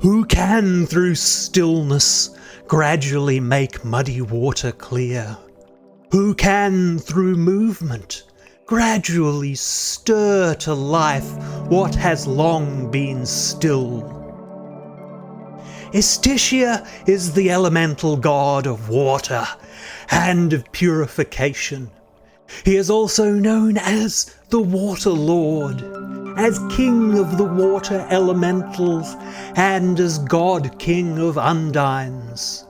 Who can through stillness gradually make muddy water clear? Who can through movement gradually stir to life what has long been still? Istishia is the elemental god of water and of purification. He is also known as the Water Lord, as King of the Water Elementals, and as God King of Undines.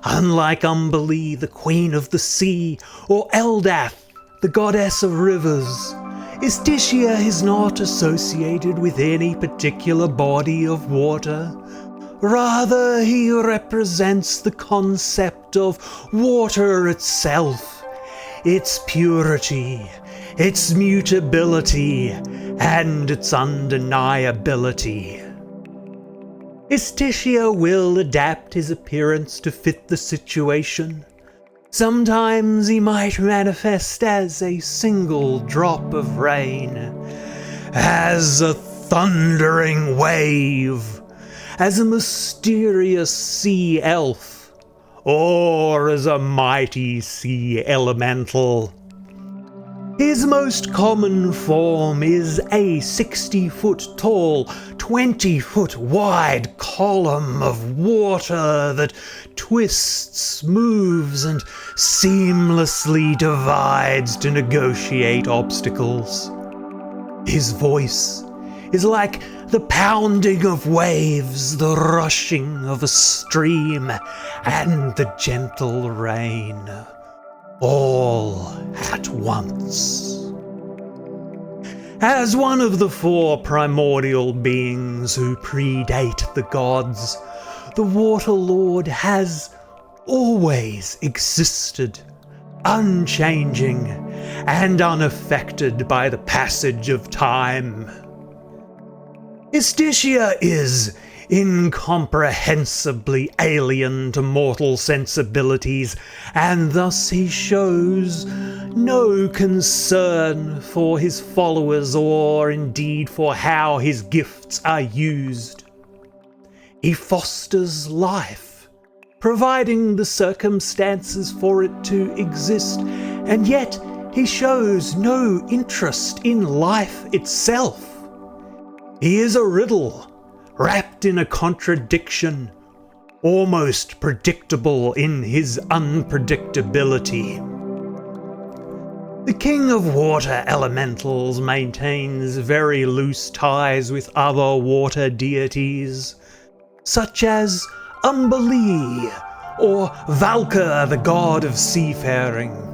Unlike Umberlee, the Queen of the Sea, or Eldath, the Goddess of Rivers, Istishia is not associated with any particular body of water. Rather, he represents the concept of water itself, its purity, its mutability, and its undeniability. Istishia will adapt his appearance to fit the situation. Sometimes he might manifest as a single drop of rain, as a thundering wave, as a mysterious sea elf, or as a mighty sea elemental. His most common form is a 60-foot tall, 20-foot wide column of water that twists, moves, and seamlessly divides to negotiate obstacles. His voice is like the pounding of waves, the rushing of a stream, and the gentle rain, all at once. As one of the 4 primordial beings who predate the gods, the Water Lord has always existed, unchanging and unaffected by the passage of time. Istishia is incomprehensibly alien to mortal sensibilities, and thus he shows no concern for his followers or indeed for how his gifts are used. He fosters life, providing the circumstances for it to exist, and yet he shows no interest in life itself. He is a riddle, wrapped in a contradiction, almost predictable in his unpredictability. The King of Water Elementals maintains very loose ties with other water deities, such as Umberlee or Valka, the god of seafaring.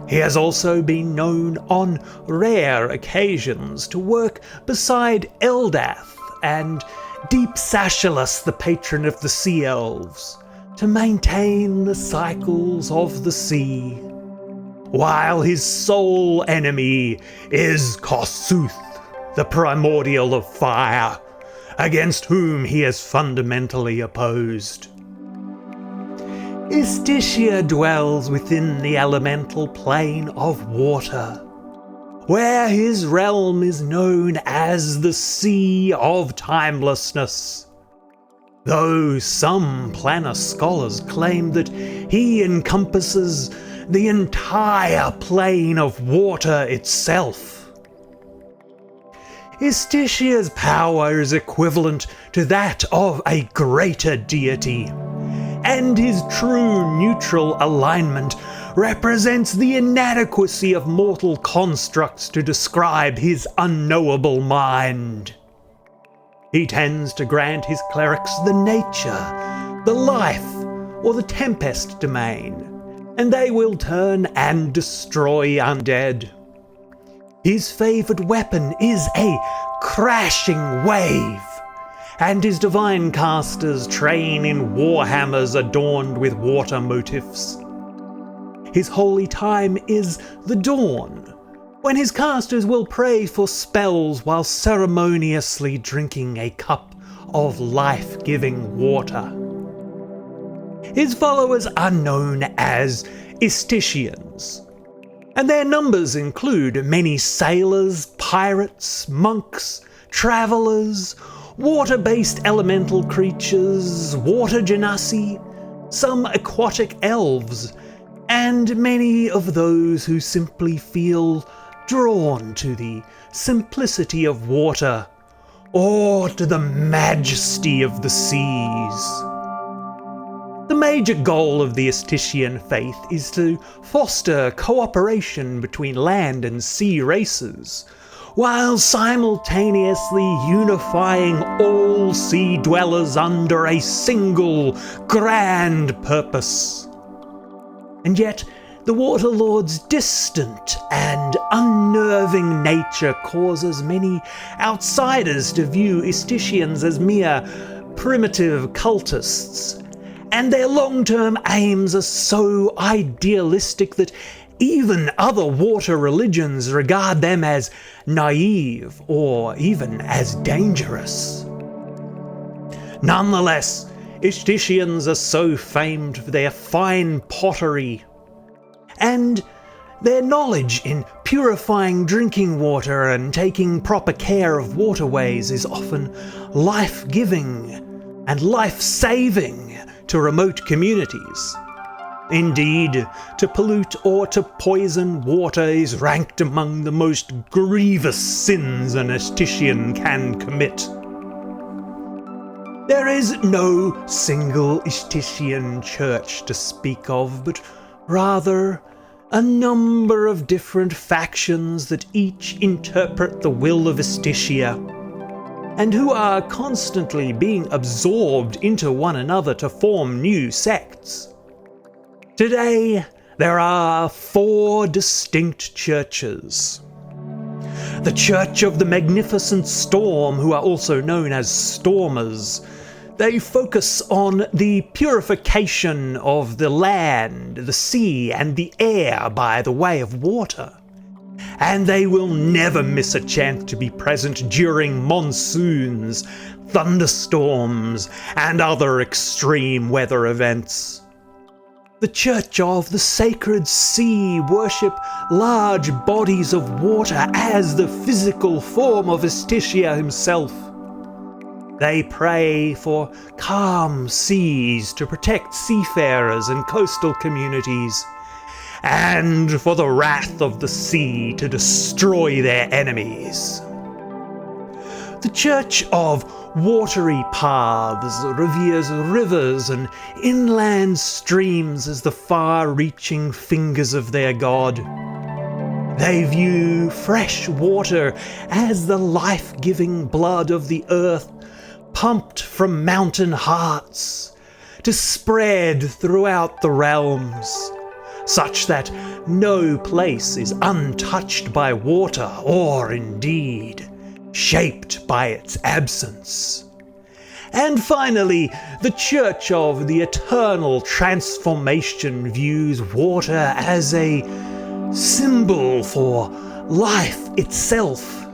He has also been known on rare occasions to work beside Eldath and Deep Sashilus, the patron of the Sea Elves, to maintain the cycles of the sea, while his sole enemy is Kossuth, the primordial of fire, against whom he is fundamentally opposed. Istishia dwells within the elemental plane of water, where his realm is known as the Sea of Timelessness, though some planar scholars claim that he encompasses the entire plane of water itself. Istishia's power is equivalent to that of a greater deity, and his true neutral alignment represents the inadequacy of mortal constructs to describe his unknowable mind. He tends to grant his clerics the nature, the life, or the tempest domain, and they will turn and destroy undead. His favoured weapon is a crashing wave, and his divine casters train in warhammers adorned with water motifs. His holy time is the dawn, when his casters will pray for spells while ceremoniously drinking a cup of life-giving water. His followers are known as Istishians, and their numbers include many sailors, pirates, monks, travellers, water-based elemental creatures, water genasi, some aquatic elves, and many of those who simply feel drawn to the simplicity of water or to the majesty of the seas. The major goal of the Istishien faith is to foster cooperation between land and sea races, while simultaneously unifying all sea dwellers under a single grand purpose. And yet, the Waterlord's distant and unnerving nature causes many outsiders to view Istishians as mere primitive cultists, and their long-term aims are so idealistic that even other water religions regard them as naive or even as dangerous. Nonetheless, Istishians are so famed for their fine pottery and their knowledge in purifying drinking water and taking proper care of waterways is often life-giving and life-saving to remote communities. Indeed, to pollute or to poison water is ranked among the most grievous sins an Istishian can commit. There is no single Istishian church to speak of, but rather a number of different factions that each interpret the will of Istishia, and who are constantly being absorbed into one another to form new sects. Today, there are 4 distinct churches. The Church of the Magnificent Storm, who are also known as Stormers. They focus on the purification of the land, the sea, and the air by the way of water. And they will never miss a chance to be present during monsoons, thunderstorms, and other extreme weather events. The Church of the Sacred Sea worship large bodies of water as the physical form of Istishia himself. They pray for calm seas to protect seafarers and coastal communities, and for the wrath of the sea to destroy their enemies. The Church of Watery Paths reveres rivers and inland streams as the far-reaching fingers of their god. They view fresh water as the life-giving blood of the earth, pumped from mountain hearts to spread throughout the realms, such that no place is untouched by water or indeed shaped by its absence. And finally, the Church of the Eternal Transformation views water as a symbol for life itself.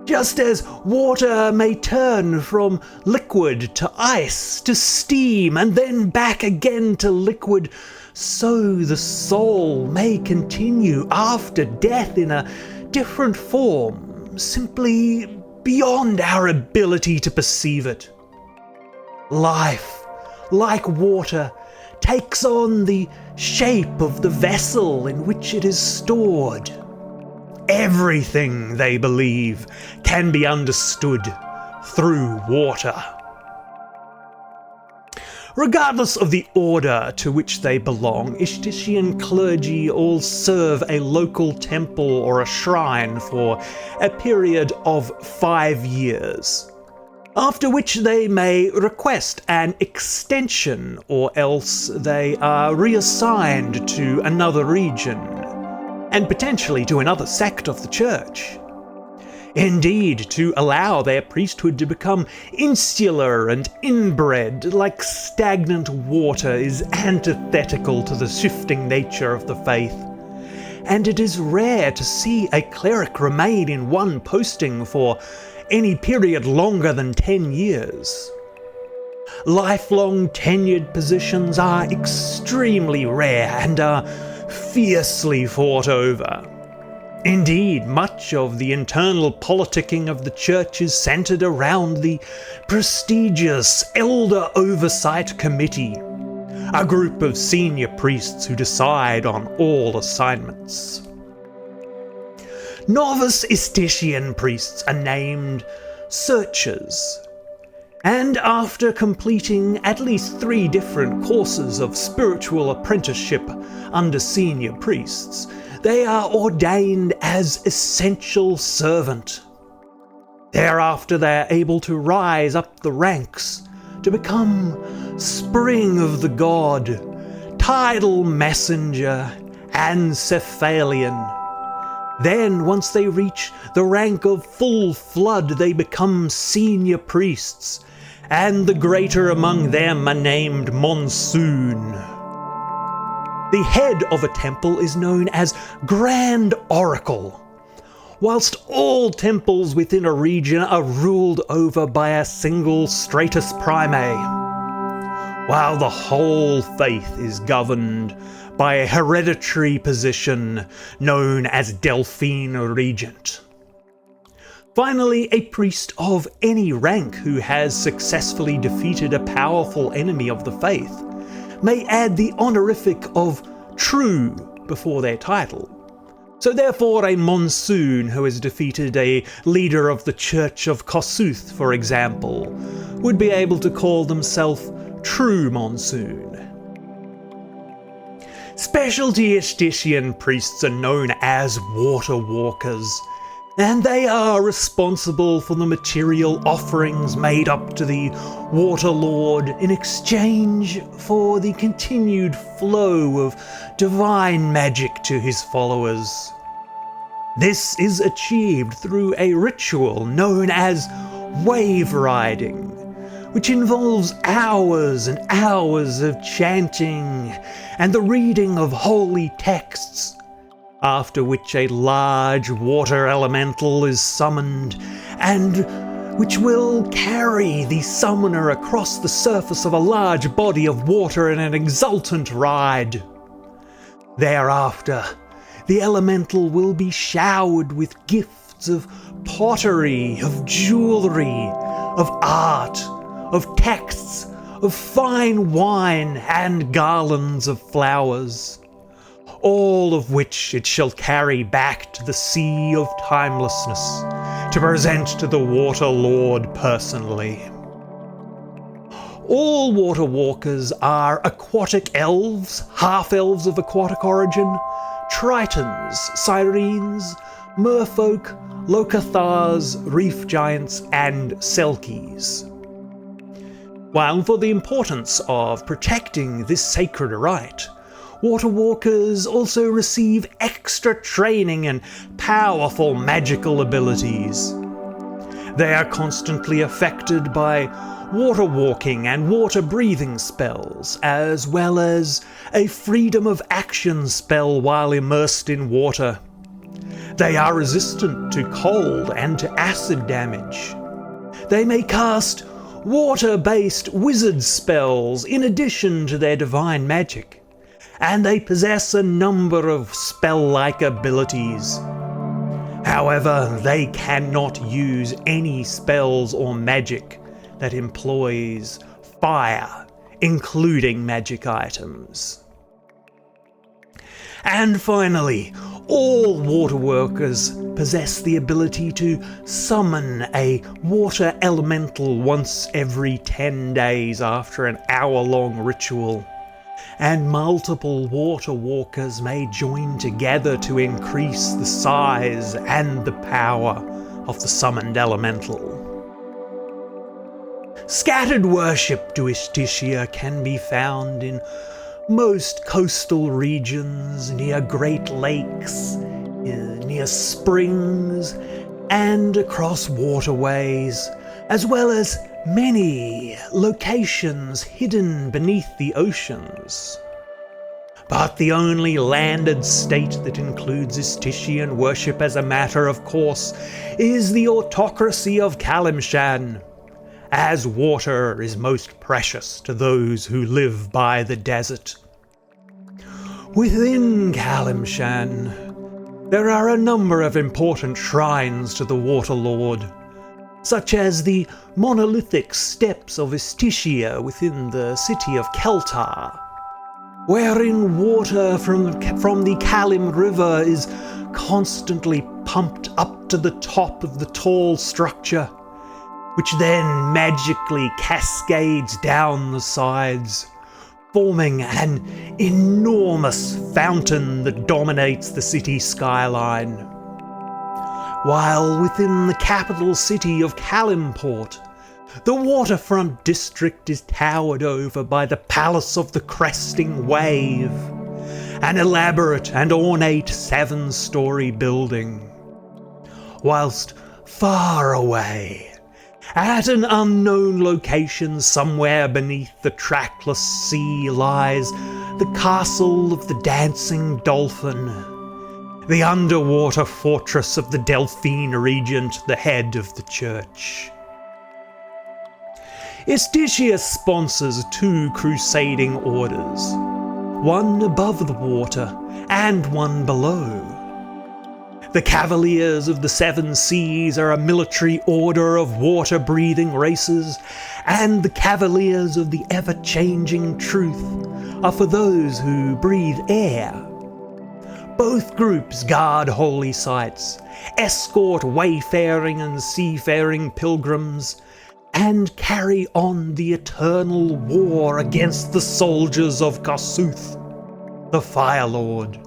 Just as water may turn from liquid to ice to steam and then back again to liquid, so the soul may continue after death in a different form, simply beyond our ability to perceive it. Life, like water, takes on the shape of the vessel in which it is stored. Everything, they believe, can be understood through water. Regardless of the order to which they belong, Istishian clergy all serve a local temple or a shrine for a period of 5 years, after which they may request an extension, or else they are reassigned to another region, and potentially to another sect of the church. Indeed, to allow their priesthood to become insular and inbred like stagnant water is antithetical to the shifting nature of the faith, and it is rare to see a cleric remain in one posting for any period longer than 10 years. Lifelong tenured positions are extremely rare and are fiercely fought over. Indeed, much of the internal politicking of the church is centered around the prestigious Elder Oversight Committee, a group of senior priests who decide on all assignments. Novice Istishia priests are named searchers, and after completing at least 3 different courses of spiritual apprenticeship under senior priests, they are ordained as essential servant. Thereafter they are able to rise up the ranks to become Spring of the God, Tidal Messenger, and Cephalian. Then, once they reach the rank of Full Flood, they become senior priests, and the greater among them are named Monsoon. The head of a temple is known as Grand Oracle, whilst all temples within a region are ruled over by a single Stratus Primae, while the whole faith is governed by a hereditary position known as Delphine Regent. Finally, a priest of any rank who has successfully defeated a powerful enemy of the faith may add the honorific of True before their title. So therefore a Monsoon who has defeated a leader of the Church of Kossuth, for example, would be able to call themselves True Monsoon. Specialty Istishia priests are known as Water Walkers, and they are responsible for the material offerings made up to the Water Lord in exchange for the continued flow of divine magic to his followers. This is achieved through a ritual known as wave riding, which involves hours and hours of chanting and the reading of holy texts, after which a large water elemental is summoned, and which will carry the summoner across the surface of a large body of water in an exultant ride. Thereafter, the elemental will be showered with gifts of pottery, of jewellery, of art, of texts, of fine wine, and garlands of flowers, all of which it shall carry back to the Sea of Timelessness to present to the Water Lord personally. All Water Walkers are aquatic elves, half-elves of aquatic origin, tritons, sirens, merfolk, locathars, reef giants, and selkies. While for the importance of protecting this sacred rite, Water Walkers also receive extra training and powerful magical abilities. They are constantly affected by water walking and water breathing spells, as well as a freedom of action spell while immersed in water. They are resistant to cold and to acid damage. They may cast water-based wizard spells in addition to their divine magic, and they possess a number of spell-like abilities. However, they cannot use any spells or magic that employs fire, including magic items. And finally, all water workers possess the ability to summon a water elemental once every 10 days after an hour-long ritual, and multiple water walkers may join together to increase the size and the power of the summoned elemental. Scattered worship to Istishia can be found in most coastal regions, near Great Lakes, near springs, and across waterways, as well as many locations hidden beneath the oceans. But the only landed state that includes Istishian worship as a matter of course is the autocracy of Kalimshan, as water is most precious to those who live by the desert. Within Kalimshan, There are a number of important shrines to the Water Lord, such as the monolithic steps of Istishia within the city of Keltar, wherein water from the Kalim River is constantly pumped up to the top of the tall structure, which then magically cascades down the sides, forming an enormous fountain that dominates the city skyline. While within the capital city of Kalimport, the waterfront district is towered over by the Palace of the Cresting Wave, an elaborate and ornate 7-story building. Whilst far away, at an unknown location somewhere beneath the trackless sea, lies the castle of the Dancing Dolphin, the underwater fortress of the Delphine Regent, the head of the church. Istishia sponsors 2 crusading orders, one above the water and one below. The Cavaliers of the 7 Seas are a military order of water-breathing races, and the Cavaliers of the Ever-Changing Truth are for those who breathe air. Both groups guard holy sites, escort wayfaring and seafaring pilgrims, and carry on the eternal war against the soldiers of Kasuth, the Fire Lord.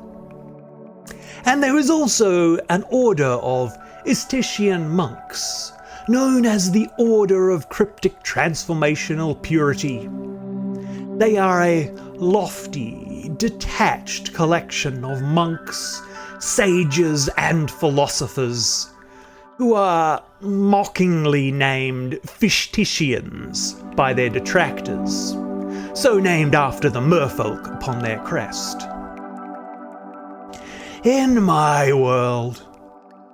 And there is also an order of Istishian monks, known as the Order of Cryptic Transformational Purity. They are a lofty, detached collection of monks, sages, and philosophers, who are mockingly named Fishtitians by their detractors, so named after the merfolk upon their crest. In my world,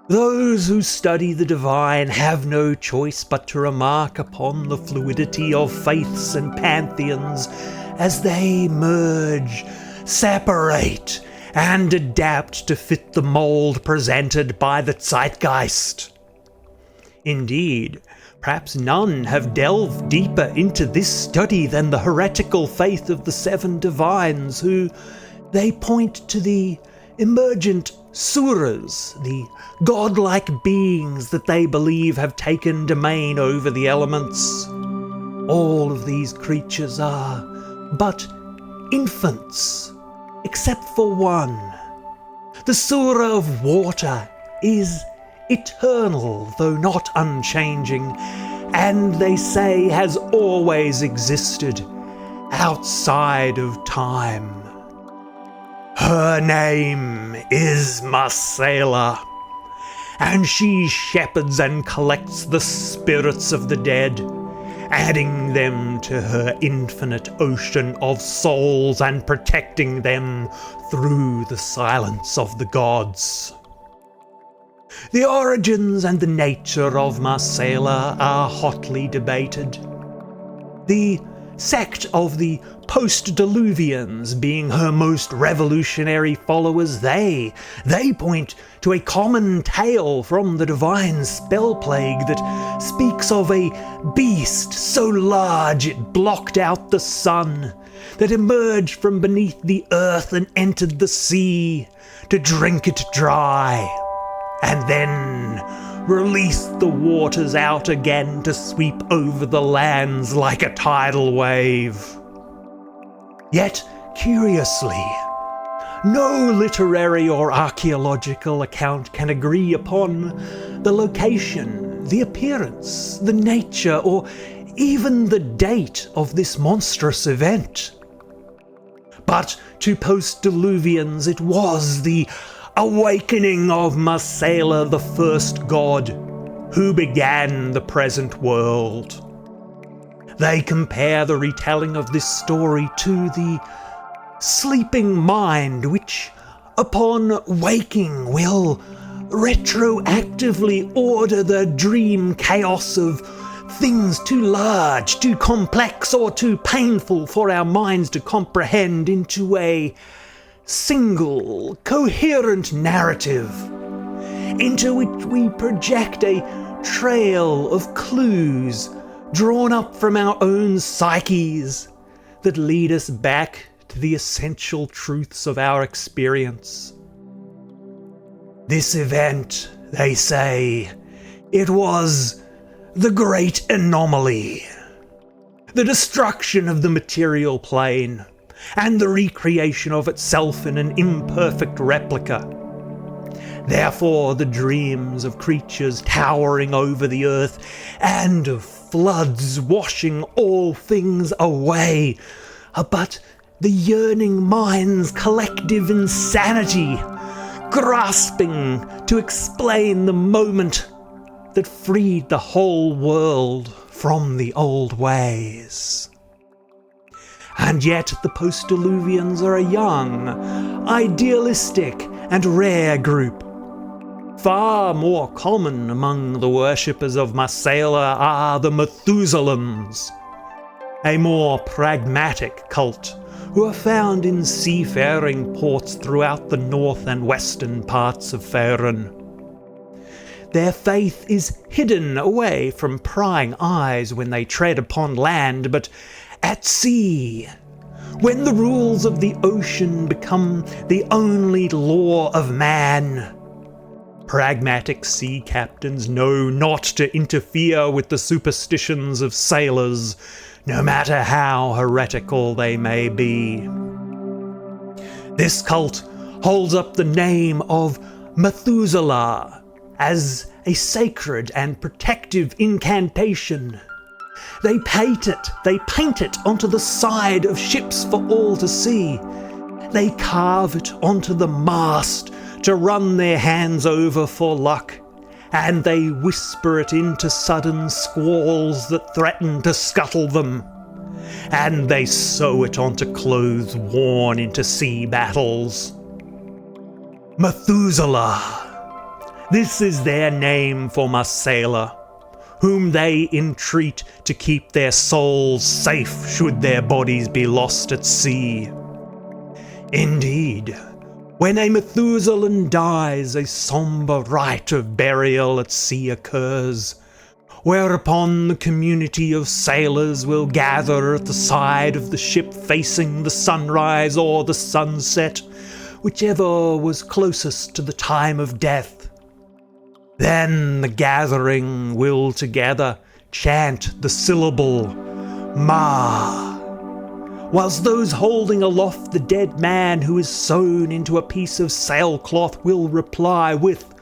those who study the divine have no choice but to remark upon the fluidity of faiths and pantheons as they merge, separate, and adapt to fit the mold presented by the zeitgeist. Indeed, perhaps none have delved deeper into this study than the heretical faith of the 7 divines, who they point to the emergent suras, the godlike beings that they believe have taken domain over the elements. All of these creatures are but infants, except for one. The Sura of Water is eternal, though not unchanging, and they say has always existed outside of time. Her name is Marela, and she shepherds and collects the spirits of the dead, adding them to her infinite ocean of souls and protecting them through the silence of the gods. The origins and the nature of Marela are hotly debated. The sect of the post-Diluvians being her most revolutionary followers, they point to a common tale from the divine spell plague that speaks of a beast so large it blocked out the sun, that emerged from beneath the earth and entered the sea to drink it dry, and then released the waters out again to sweep over the lands like a tidal wave. Yet, curiously, no literary or archaeological account can agree upon the location, the appearance, the nature, or even the date of this monstrous event. But to post-Diluvians it was the awakening of Marela, the first god, who began the present world. They compare the retelling of this story to the sleeping mind, which, upon waking, will retroactively order the dream chaos of things too large, too complex, or too painful for our minds to comprehend into a single, coherent narrative into which we project a trail of clues drawn up from our own psyches that lead us back to the essential truths of our experience. This event, they say, it was the Great Anomaly, the destruction of the material plane, and the recreation of itself in an imperfect replica. Therefore, the dreams of creatures towering over the earth and of floods washing all things away are but the yearning mind's collective insanity, grasping to explain the moment that freed the whole world from the old ways. And yet the post-diluvians are a young, idealistic and rare group. Far more common among the worshippers of Marela are the Methuselahs, a more pragmatic cult who are found in seafaring ports throughout the north and western parts of Faerun. Their faith is hidden away from prying eyes when they tread upon land, but at sea, when the rules of the ocean become the only law of man, pragmatic sea captains know not to interfere with the superstitions of sailors, no matter how heretical they may be. This cult holds up the name of Methuselah as a sacred and protective incantation. They paint it onto the side of ships for all to see. They carve it onto the mast to run their hands over for luck, and they whisper it into sudden squalls that threaten to scuttle them. And they sew it onto clothes worn into sea battles. Methuselah. This is their name for Marela, whom they entreat to keep their souls safe should their bodies be lost at sea. Indeed, when a Methuselan dies, a sombre rite of burial at sea occurs, whereupon the community of sailors will gather at the side of the ship facing the sunrise or the sunset, whichever was closest to the time of death. Then the gathering will together chant the syllable Ma, whilst those holding aloft the dead man who is sewn into a piece of sailcloth will reply with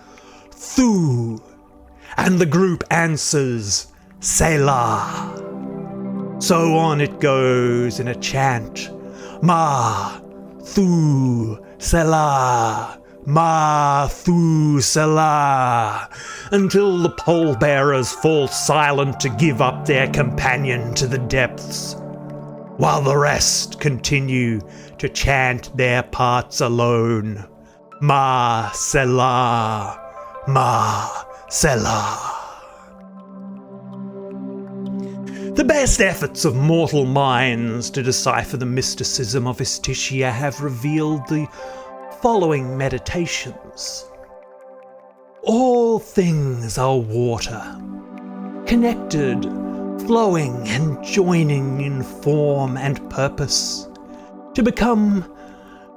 Thu, and the group answers Selah. So on it goes in a chant, Ma, Thu, Selah, Ma, Thu, Selah, until the pole-bearers fall silent to give up their companion to the depths, while the rest continue to chant their parts alone. Ma, Selah, Ma, Selah. The best efforts of mortal minds to decipher the mysticism of Istishia have revealed the following meditations. All things are water, connected, flowing and joining in form and purpose, to become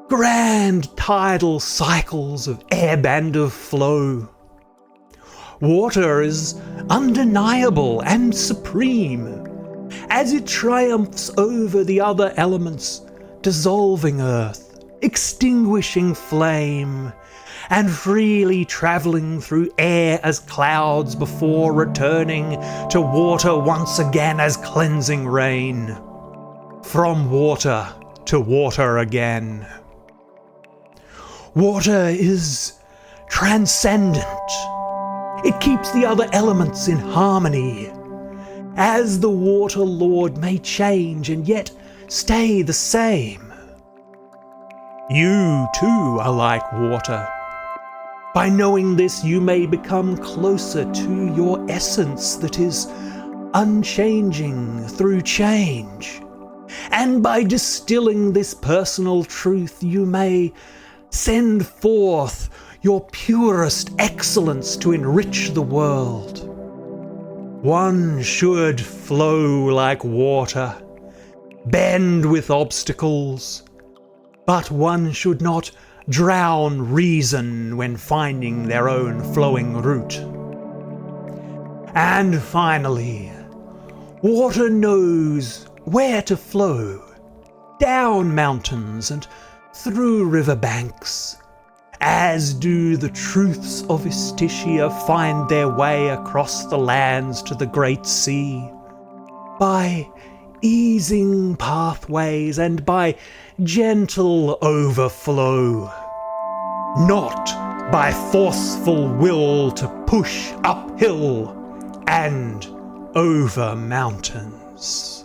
grand tidal cycles of ebb and of flow. Water is undeniable and supreme, as it triumphs over the other elements, dissolving earth, extinguishing flame, and freely travelling through air as clouds before returning to water once again as cleansing rain. From water to water again. Water is transcendent. It keeps the other elements in harmony. As the water lord may change and yet stay the same. You too are like water. By knowing this, you may become closer to your essence that is unchanging through change. And by distilling this personal truth, you may send forth your purest excellence to enrich the world. One should flow like water, bend with obstacles, but one should not drown reason when finding their own flowing route. And finally, water knows where to flow, down mountains and through riverbanks, as do the truths of Istishia find their way across the lands to the great sea, by easing pathways and by gentle overflow, not by forceful will to push uphill and over mountains.